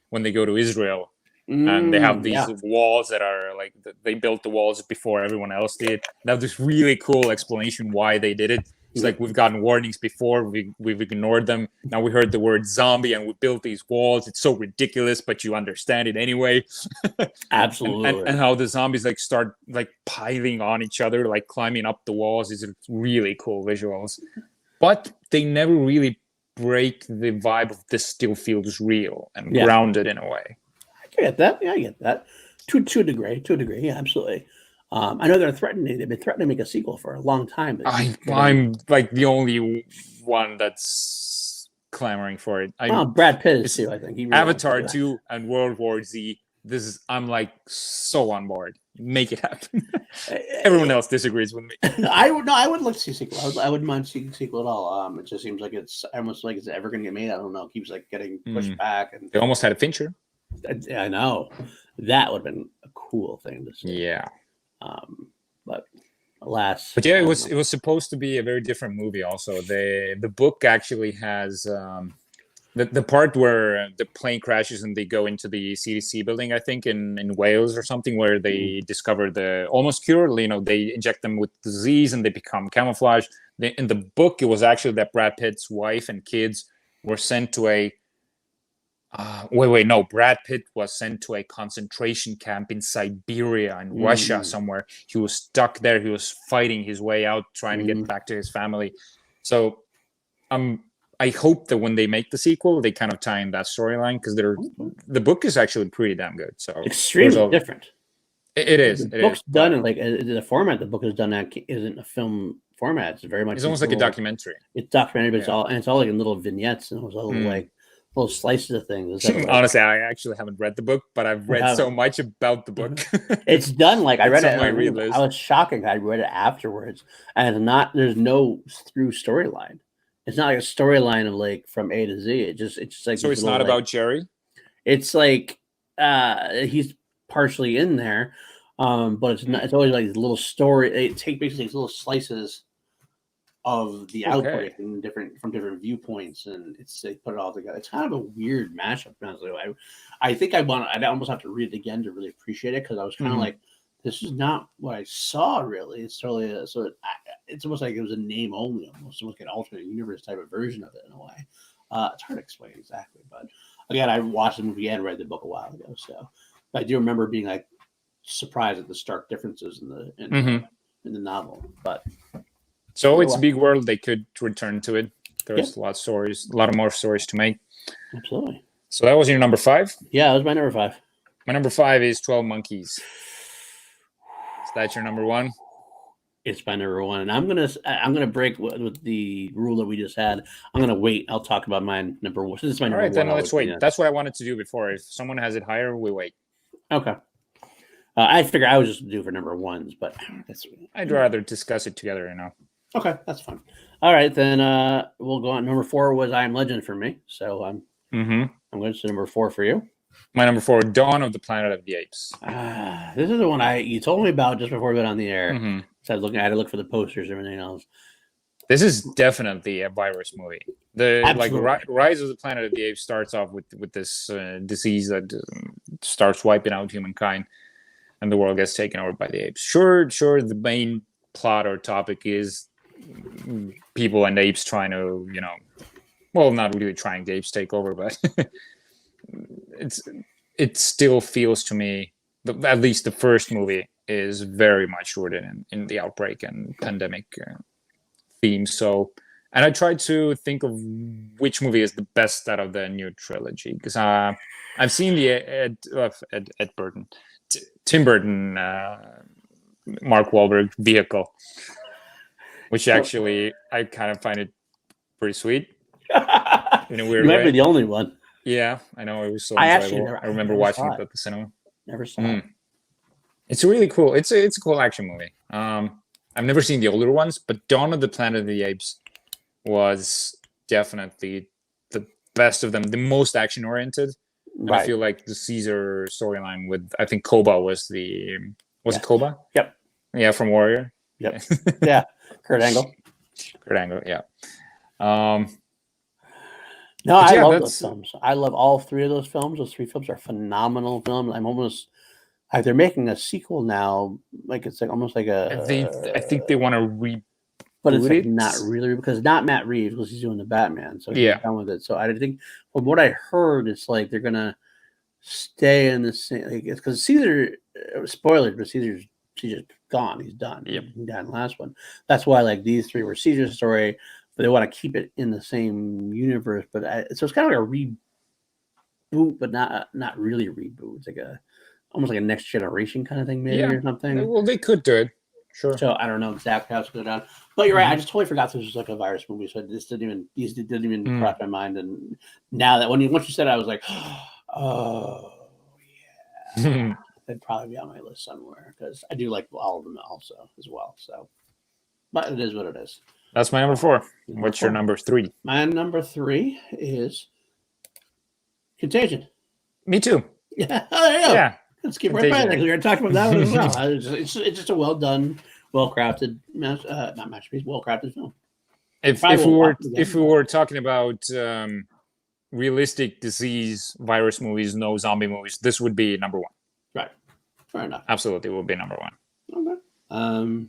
when they go to Israel and they have these walls that are like they built the walls before everyone else did. They have this really cool explanation why they did it. It's like we've gotten warnings before, we've ignored them. Now we heard the word zombie and we built these walls. It's so ridiculous, but you understand it anyway. Absolutely. and how the zombies like start like piling on each other, like climbing up the walls. These are really cool visuals. But they never really break the vibe of this still feels real and grounded in a way. I get that. Yeah, I get that. To a degree. Yeah, absolutely. I know they've been threatening to make a sequel for a long time. I'm like the only one that's clamoring for it. Brad Pitt is too, I think. He really Avatar 2 and World War Z. I'm like so on board. Make it happen. Everyone else disagrees with me. I would like to see a sequel. I wouldn't mind seeing a sequel at all. It just seems like it's almost like it's ever going to get made. I don't know. It keeps like getting pushed back. And they almost had a Fincher. I know. That would have been a cool thing to see. Yeah. But alas. But yeah, it was supposed to be a very different movie. Also, the book actually has the part where the plane crashes and they go into the CDC building, I think in Wales or something, where they discover the almost cure. You know, they inject them with disease and they become camouflage. In the book, it was actually that Brad Pitt's wife and kids were sent to a Brad Pitt was sent to a concentration camp in Siberia and Russia somewhere. He was stuck there. He was fighting his way out, trying to get back to his family. So I hope that when they make the sequel, they kind of tie in that storyline because the book is actually pretty damn good. So extremely different. It is. The book's done in like the format the book is done at isn't a film format. It's very much. It's almost like a documentary. It's documentary, but it's all like in little vignettes and it was all like little slices of things. Honestly, I actually haven't read the book, but I've read so much about the book. It's done like I read it. I was shocking. I read it afterwards, and there's no through storyline. It's not like a storyline of like from A to Z. It's just like so. It's not about Jerry. It's like he's partially in there, but it's not. It's always like little story. They take basically these little slices of the outbreak and from different viewpoints, and they put it all together. It's kind of a weird mashup. Honestly, I think I'd almost have to read it again to really appreciate it because I was kind of like, this is not what I saw. Really, it's totally it's almost like it was a name only, almost like an alternate universe type of version of it in a way. It's hard to explain exactly, but again, I watched the movie and read the book a while ago, so I do remember being like surprised at the stark differences in the novel, but. So it's a big world. They could return to it. There's a lot of more stories to make. Absolutely. So that was your number 5? Yeah, that was my number 5. My number 5 is 12 Monkeys. Is that your number 1? It's my number 1, and I'm gonna break with the rule that we just had. I'm gonna wait. I'll talk about mine number 1. This is my number 1. All right, then let's wait. That's what I wanted to do before. If someone has it higher, we wait. Okay. I figure I was just do for number 1s, but I'd rather discuss it together. Okay, that's fine. All right, then we'll go on. Number 4 was I Am Legend for me, so I'm going to number 4 for you. My number 4, Dawn of the Planet of the Apes. This is the one you told me about just before we got on the air. So I had to look for the posters and everything else. This is definitely a virus movie. Rise of the Planet of the Apes starts off with this disease that starts wiping out humankind, and the world gets taken over by the apes. Sure, the main plot or topic is people and apes trying to, not really trying to apes take over, but it still feels to me, at least the first movie, is very much rooted in the outbreak and pandemic theme. So, and I tried to think of which movie is the best out of the new trilogy, because I've seen the Tim Burton, Mark Wahlberg vehicle, which actually I kind of find it pretty sweet in a weird way. You might way. be the only one. Yeah, I know, it was so enjoyable. I remember watching it at the cinema. Never saw it. It's really cool. It's a cool action movie. I've never seen the older ones, but Dawn of the Planet of the Apes was definitely the best of them, the most action oriented. Right. I feel like the Caesar storyline with, I think Koba was it Koba? Yep. Yeah, from Warrior. Yep. Yeah. Kurt Angle. Yeah. No, I love those films. I love all three of those films. Those three films are phenomenal films. I'm almost like they're making a sequel now. Like it's like almost like a. I think they want to reboot but it's like not really, because not Matt Reeves, because he's doing the Batman, so he's done with it. So I think from what I heard, it's like they're gonna stay in the same. Like, it's because Caesar, spoilers, but Caesar's gone. He's done. Yep. He died in the last one. That's why like these three were Caesar's story. But they want to keep it in the same universe, so it's kind of like a reboot, but not really a reboot. It's like almost like a next generation kind of thing, maybe, or something. Well, they could do it, sure. So I don't know exactly how it's going down, but you're right. I just totally forgot this was like a virus movie, so these didn't even cross my mind. And now that once you said it, I was like, oh yeah, it'd probably be on my list somewhere, because I do like all of them also as well. So, but it is what it is. That's my number 4. What's your number 3? My number 3 is Contagion. Me too. Yeah. Oh, there you go. Yeah. Let's keep right by that. We were talking about that one as well. It's just a well done, well crafted, not masterpiece, well crafted film. If we were talking about realistic disease virus movies, no zombie movies, this would be number 1. Right. Fair enough. Absolutely, it would be number 1. Okay. All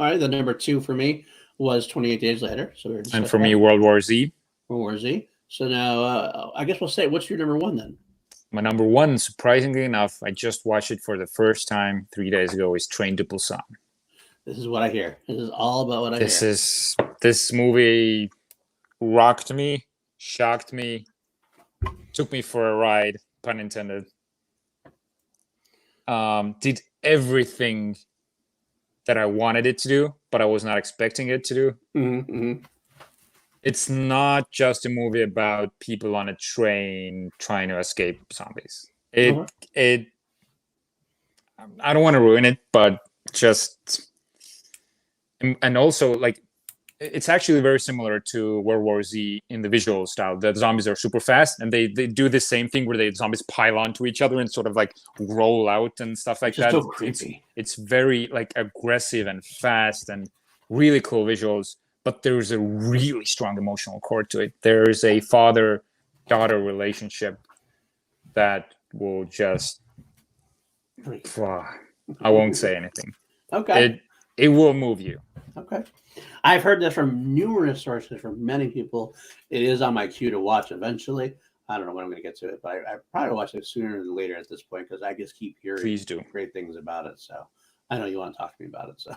right. The number 2 for me was 28 Days Later. So and for me, World War Z. World War Z. So now, I guess we'll say, what's your number 1 then? My number 1, surprisingly enough, I just watched it for the first time 3 days ago, is Train to Busan. This is what I hear. This is all about what I hear. This movie rocked me, shocked me, took me for a ride, pun intended. Did everything that I wanted it to do, but I was not expecting it to do. Mm-hmm. It's not just a movie about people on a train trying to escape zombies. I don't want to ruin it, but just, and also like, it's actually very similar to World War Z in the visual style. The zombies are super fast, and they do the same thing where the zombies pile onto each other and sort of like roll out and stuff like that. So creepy. It's very like aggressive and fast and really cool visuals, but there's a really strong emotional core to it. There's a father-daughter relationship that will just, I won't say anything. Okay. It will move you. Okay. I've heard this from numerous sources, from many people. It is on my queue to watch eventually. I don't know when I'm going to get to it, but I probably watch it sooner than later at this point, because I just keep hearing great things about it. So I know you want to talk to me about it. So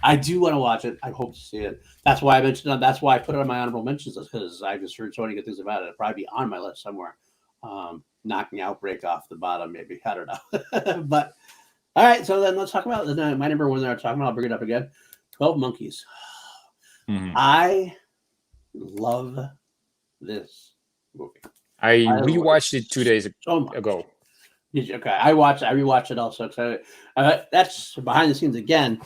I do want to watch it. I hope to see it. That's why I mentioned it. That's why I put it on my honorable mentions, because I just heard so many good things about it. It'll probably be on my list somewhere. Knocking Outbreak off the bottom, maybe. I don't know. But all right. So then let's talk about my number 1 that I'm talking about. I'll bring it up again. 12 Monkeys. I love this movie. I rewatched it 2 days ago. Did you? Okay, I rewatched it also. So that's behind the scenes again.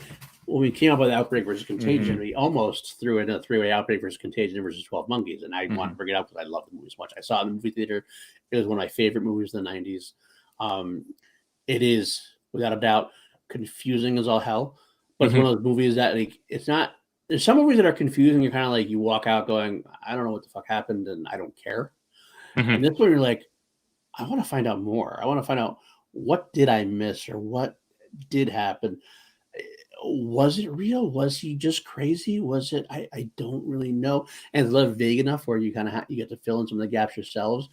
When we came up with Outbreak versus Contagion, we almost threw in a 3-way Outbreak versus Contagion versus 12 Monkeys, and I want to bring it up because I love the movie so much. I saw it in the movie theater. It was one of my favorite movies in the 90s. It is, without a doubt, confusing as all hell. But it's one of those movies that, like, it's not. There's some movies that are confusing. You're kind of like, you walk out going, I don't know what the fuck happened, and I don't care. And this one, you're like, I want to find out more. I want to find out, what did I miss, or what did happen? Was it real? Was he just crazy? Was it? I don't really know. And it's a little vague enough where you kind of you get to fill in some of the gaps yourselves.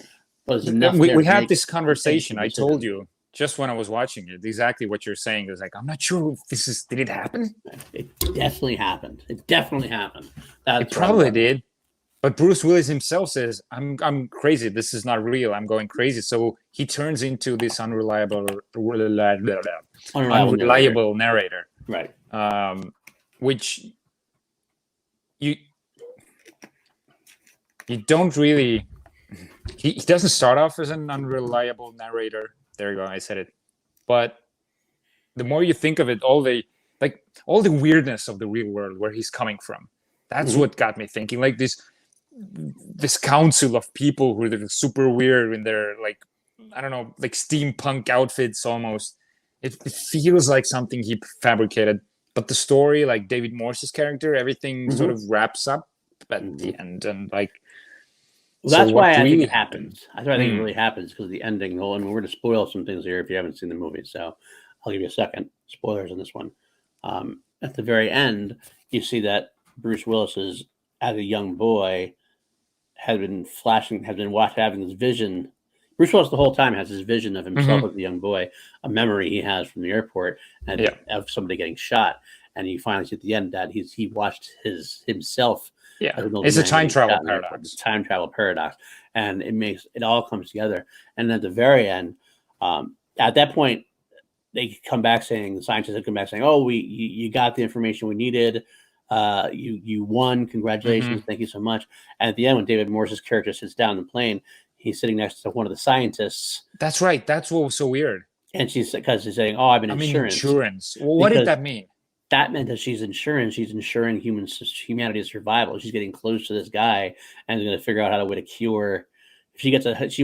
But it's enough. We had this conversation. I told you just when I was watching it, exactly what you're saying is like, I'm not sure if did it happen? It definitely happened. It definitely happened. It probably did. But Bruce Willis himself says, I'm crazy. This is not real. I'm going crazy. So he turns into this unreliable narrator. Right. Which you don't really, he doesn't start off as an unreliable narrator. There you go. I said it. But the more you think of it, all the weirdness of the real world, where he's coming from, that's what got me thinking. Like this council of people who are super weird in their, like, I don't know, like steampunk outfits almost. It feels like something he fabricated. But the story, like David Morse's character, everything sort of wraps up at the end, and like. Well, that's why I think it happens. That's why I think it really happens, because the ending. Well, and we're going to spoil some things here if you haven't seen the movie, so I'll give you a second. Spoilers on this one. At the very end, you see that Bruce Willis is, as a young boy, having this vision. Bruce Willis the whole time has this vision of himself as a young boy, a memory he has from the airport, and of somebody getting shot. And he finally sees at the end that he watched himself. Yeah, it's a time travel paradox. Time travel paradox, and it all comes together. And at the very end, at that point, they come back saying, the scientists have come back saying, "Oh, you got the information we needed. You won. Congratulations. Thank you so much." And at the end, when David Morse's character sits down in the plane, he's sitting next to one of the scientists. That's right. That's what was so weird. And she's saying, "Oh, I'm in insurance." Well, what did that mean? That meant that she's insuring humanity's survival. She's getting close to this guy and is going to figure out how to cure. She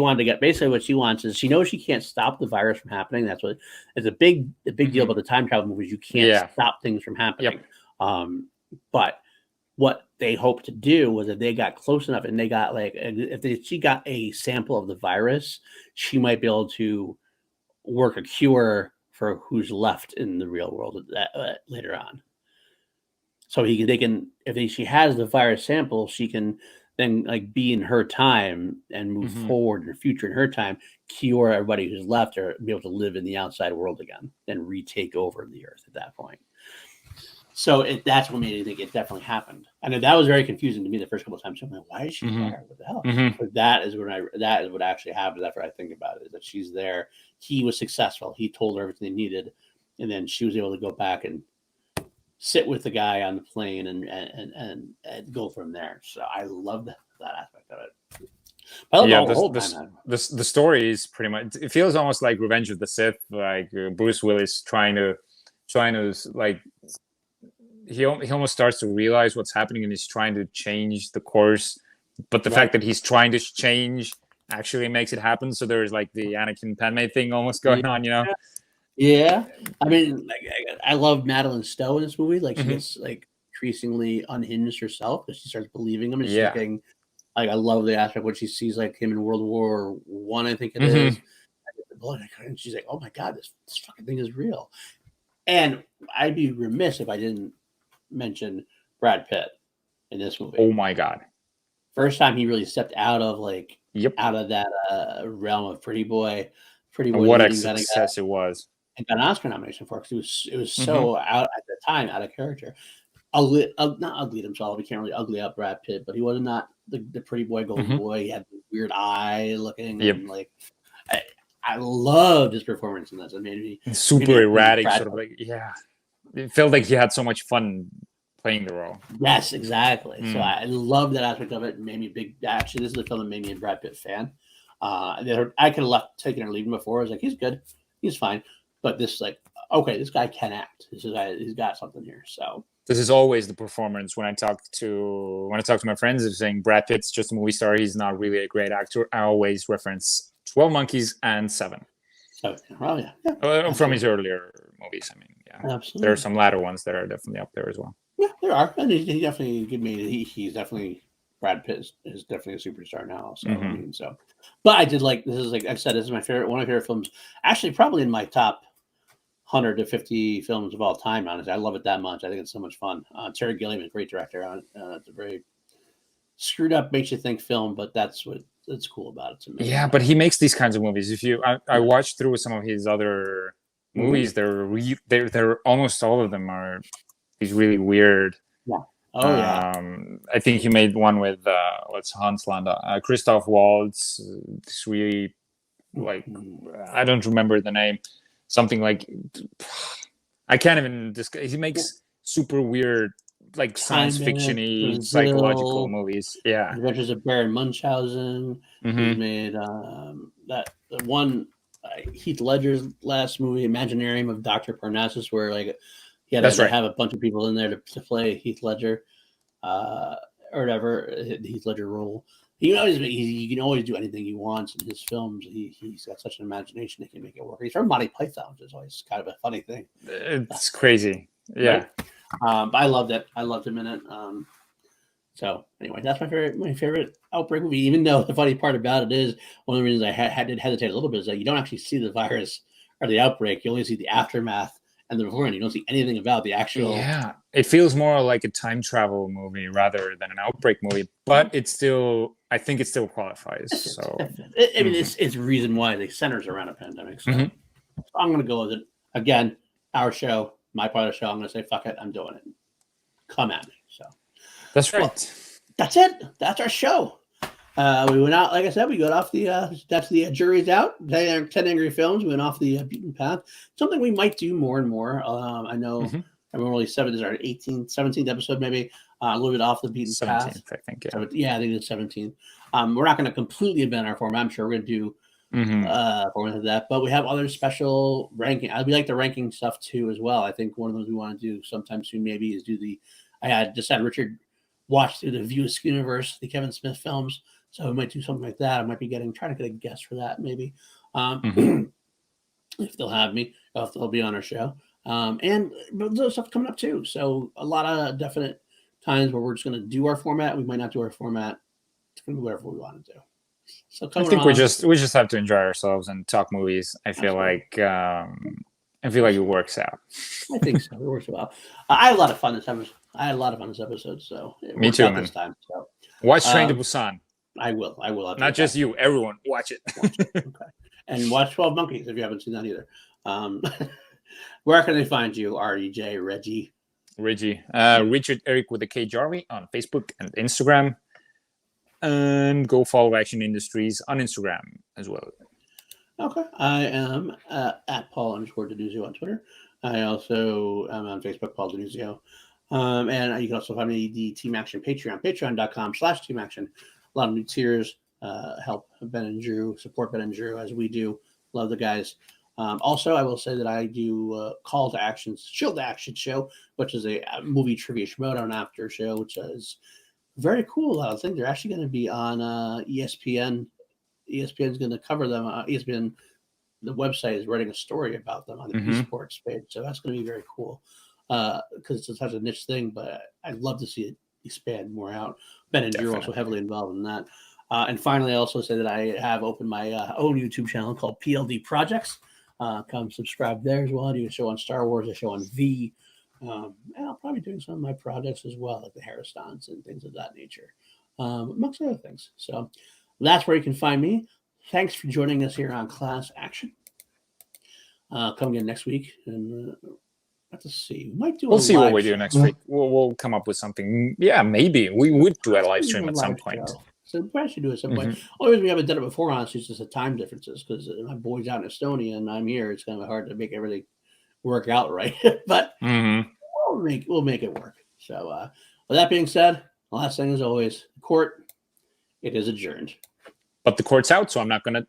wanted to get, basically what she wants is, she knows she can't stop the virus from happening. That's what it's a big deal about the time travel movies. You can't stop things from happening. But what they hoped to do was that they got close enough, and they got she got a sample of the virus, she might be able to work a cure for who's left in the real world later on. So she has the virus sample, she can then be in her time and move forward in her future in her time, cure everybody who's left, or be able to live in the outside world again and retake over the earth at that point. So that's what made me think it definitely happened. And that was very confusing to me the first couple of times. I'm like, why is she there? What the hell? But that is what actually happened after I think about it, is that she's there. He was successful. He told her everything they needed. And then she was able to go back and sit with the guy on the plane and go from there. So I love that aspect of it. The story is pretty much, it feels almost like Revenge of the Sith, like Bruce Willis trying to like, he almost starts to realize what's happening, and he's trying to change the course. But the fact that he's trying to change actually makes it happen. So there's like the Anakin Padme thing almost going on, you know? Yeah. I mean, I love Madeline Stowe in this movie. Like, she gets increasingly unhinged herself, because she starts believing him. And she's thinking, I love the aspect when she sees him in World War I, I think it is. And she's like, oh my God, this fucking thing is real. And I'd be remiss if I didn't mention Brad Pitt in this movie. Oh my God. First time he really stepped out of out of that realm of pretty boy. What a success it was. And got an Oscar nomination for it, because it was so out at the time, out of character. Not ugly himself. He can't really ugly up Brad Pitt, but he was not the pretty boy, golden boy. He had the weird eye looking. And I loved his performance in this. I mean, super erratic, sort of it felt like he had so much fun playing the role. Yes, exactly. So I love that aspect of it. It made me actually, this is the film that made me a Brad Pitt fan. I could have taken or leaving before. I was like, he's good, he's fine. But this, okay, this guy can act. He's got something here. So this is always the performance when I talk to my friends, of saying Brad Pitt's just a movie star. He's not really a great actor. I always reference 12 Monkeys and Seven. Well, yeah. From his earlier movies. I mean, absolutely. There are some latter ones that are definitely up there as well. Yeah, there are. And he definitely he's definitely, Brad Pitt is definitely a superstar now. So I mean, but I did like I said, this is my favorite, one of my favorite films. Actually, probably in my top 100 to 50 films of all time. Honestly, I love it that much. I think it's so much fun. Terry Gilliam, great director. It's a very screwed up, makes you think film, but that's what that's cool about it to me. Yeah, but he makes these kinds of movies. I watched through some of his other movies. They're almost all of them are these really weird. Yeah. Oh yeah. I think he made one with what's Hansland, Christoph Waltz. This really like I don't remember the name. Something like I can't even discuss. He makes super weird, like science fiction-y, psychological movies. Yeah, Adventures of Baron Munchausen. He's made that the one Heath Ledger's last movie, Imaginarium of Dr. Parnassus, where like he had to have a bunch of people in there to play Heath Ledger, or whatever Heath Ledger role. He can always do anything he wants in his films. He's got such an imagination he can make it work. He's from Monty Python, which is always kind of a funny thing. It's crazy. Yeah. Right? But I loved it. I loved him in it. So anyway, that's my favorite Outbreak movie. Even though the funny part about it is one of the reasons I had to hesitate a little bit is that you don't actually see the virus or the outbreak. You only see the aftermath and the beforehand. You don't see anything about the actual. Yeah, it feels more like a time travel movie rather than an outbreak movie. But I think it still qualifies. So I mean, it's reason why it centers around a pandemic. So I'm going to go with it again. Our show, my part of the show. I'm going to say fuck it. I'm doing it. Come at me. So. That's right. Well, that's it. That's our show. We went out, like I said, we got off the, that's the jury's out. 10 Angry Films. We went off the beaten path. Something we might do more and more. I know I'm only 17th episode, maybe a little bit off the beaten 17th, path. I think. Yeah, I think it's 17th. We're not going to completely abandon our format. I'm sure we're going to do format of that, but we have other special ranking. We like the ranking stuff too, as well. I think one of those we want to do sometime soon, maybe, is I had Richard watch through the View of Universe, the Kevin Smith films. So we might do something like that. I might be trying to get a guest for that, maybe. If they'll have me, if they'll be on our show. And there's stuff coming up too. So a lot of definite times where we're just going to do our format. We might not do our format. It's going to be whatever we want to do. So I think we just have to enjoy ourselves and talk movies. I feel like it works out. I think so. It works well. I had a lot of fun this episode. So me too, man. This time. So watch Train to Busan. I will. Not just you. Everyone, watch it. Okay. And watch 12 Monkeys if you haven't seen that either. Where can they find you, REJ, Reggie? Richard Eric with a K Jarvie on Facebook and Instagram. And go follow Action Industries on Instagram as well. Okay. I am at Paul_Denuzio on Twitter. I also am on Facebook, Paul Denuzio. And you can also find me the Team Action Patreon, patreon.com/Team Action. A lot of new tiers help Ben and Drew, support Ben and Drew as we do. Love the guys. Also, I will say that I do Call to Action's Shield to Action show, which is a movie trivia showdown after show, which is very cool. I think they're actually going to be on ESPN. ESPN is going to cover them. ESPN, the website, is writing a story about them on the esports page. So that's going to be very cool because it's such a niche thing, but I'd love to see it expand more out. Ben and Drew are also heavily involved in that. And finally, I also say that I have opened my own YouTube channel called PLD Projects. Come subscribe there as well. I do a show on Star Wars, a show on V. And I'll probably be doing some of my projects as well, like the Harristons and things of that nature, amongst other things. So that's where you can find me. Thanks for joining us here on Class Action. Come again next week, and let's see. We'll see what we do next week. We'll come up with something. Yeah, maybe we would do a live stream at some point. So we probably should do it at some point. Only reason we haven't done it before, honestly, is just the time differences, because my boy's out in Estonia and I'm here. It's kind of hard to make everything work out right. But we'll make it work. So with that being said, the last thing, as always, court, it is adjourned. But the court's out, so I'm not going to